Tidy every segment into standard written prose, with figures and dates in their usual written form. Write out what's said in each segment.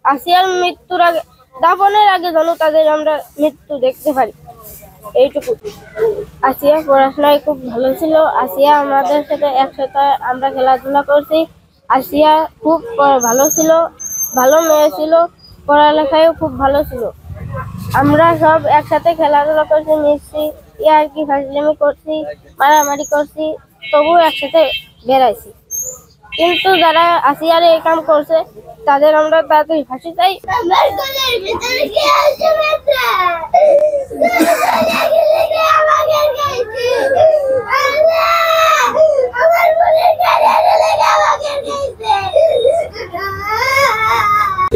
আসিয়ার মৃত্যুর আগে, দাফনের আগে যেন তাদের আমরা মৃত্যু দেখতে পারি, এইটুকু। আসিয়া পড়াশোনায় খুব ভালো ছিল। আসিয়া আমাদের সাথে একসাথে আমরা খেলাধুলা করছি। আসিয়া খুব ভালো ছিল, ভালো মেয়ে ছিল, পড়ালেখায়ও খুব ভালো ছিল। আমরা সব একসাথে খেলাধুলা করছি, মিশছি, ইয়ার্কি ফাজলামি করছি, মারামারি করছি, তবুও একসাথে বেড়াইছি। কিন্তু যারা আসিয়ার এই কাম করছে তাদের আমরা তাড়াতাড়ি ফাঁসি চাই।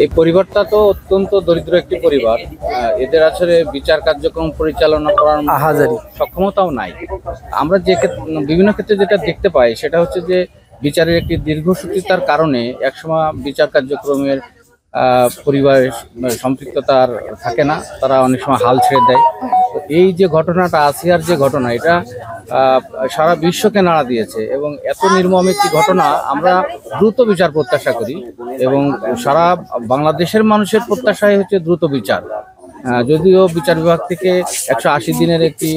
এই পরিবারটা তো অত্যন্ত দরিদ্র একটি পরিবার। এদের আসলে বিচার কার্যক্রম পরিচালনা করার সক্ষমতাও নাই। আমরা যে বিভিন্ন ক্ষেত্রে যেটা দেখতে পাই সেটা হচ্ছে যে বিচারের একটি দীর্ঘসূত্রিতার কারণে একসময় বিচার কার্যক্রমের পরিবারের সম্পৃক্ততা আর থাকে না, তারা অনেক সময় হাল ছেড়ে দেয়। তো এই যে ঘটনাটা, আসিয়ার যে ঘটনা, এটা সারা বিশ্বকে নাড়া দিয়েছে এবং এত নির্মম একটি ঘটনা আমরা দ্রুত বিচার প্রত্যাশা করি এবং সারা বাংলাদেশের মানুষের প্রত্যাশাই হচ্ছে দ্রুত বিচার। যদিও বিচার বিভাগ থেকে 180 দিনের একটি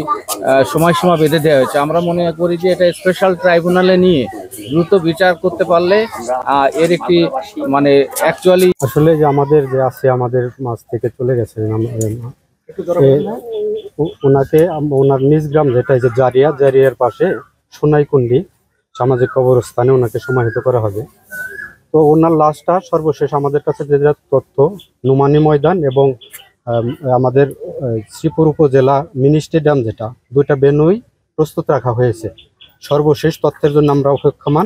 সময়সীমা বেঁধে দেওয়া হয়েছে, আমরা মনে করি যে এটা স্পেশাল ট্রাইব্যুনালে নিয়ে দ্রুত বিচার করতে পারলে এর একটি মানে অ্যাকচুয়ালি আসলে যে আমাদের যে আছে আমাদের মাছ থেকে চলে গেছে ওনাকে ওনার নিজ গ্রাম যেটা যে জারিয়ার পাশে সোনাইকুন্ডি সামাজিক কবরস্থানে ওনাকে সমাহিত করা হবে। তো ওনার লাশটা সর্বশেষ আমাদের কাছে যে তথ্য, নুমানী ময়দান এবং আমাদের শ্রীপুর উপজেলা মিনি স্টেডিয়াম, যেটা দুইটা বেনুই প্রস্তুত রাখা হয়েছে। সর্বশেষ তথ্যের জন্য আমরা অপেক্ষমান,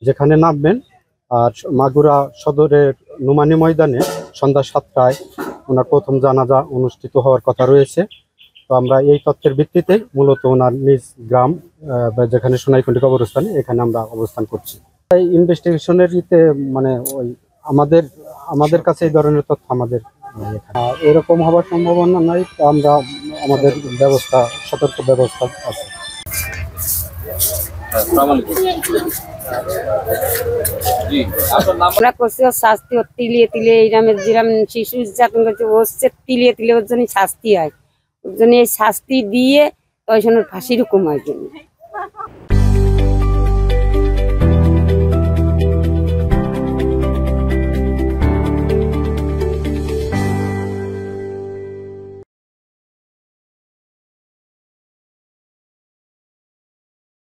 যেখানে নামবেন। আর মাগুরা সদরের নুমানী ময়দানে সন্ধ্যা 7টায় ওনার প্রথম জানাজা অনুষ্ঠিত হওয়ার কথা রয়েছে। তো আমরা এই তথ্যের ভিত্তিতে মূলত ওনার নিজ গ্রাম যেখানে সোনাইকুন্ডি কবরস্থানে, এখানে আমরা অবস্থান করছি। এই ইনভেস্টিগেশনের মানে ওই আমাদের কাছে এই ধরনের তথ্য আমাদের এরকম হওয়ার সম্ভাবনা নাই। আমরা আমাদের সতর্ক ব্যবস্থা আছে। আমরা করছি ওর শাস্তি, ওর তিলিয়ে তিলিয়ে এইরামের যেরাম শিশু নির্যাতন করছে, ও হচ্ছে তিলিয়ে তিলিয়ে ওর জন্য শাস্তি হয়। ওর জন্য এই শাস্তি দিয়ে ওই জন্য ফাঁসির হুকুম হয় জন্য।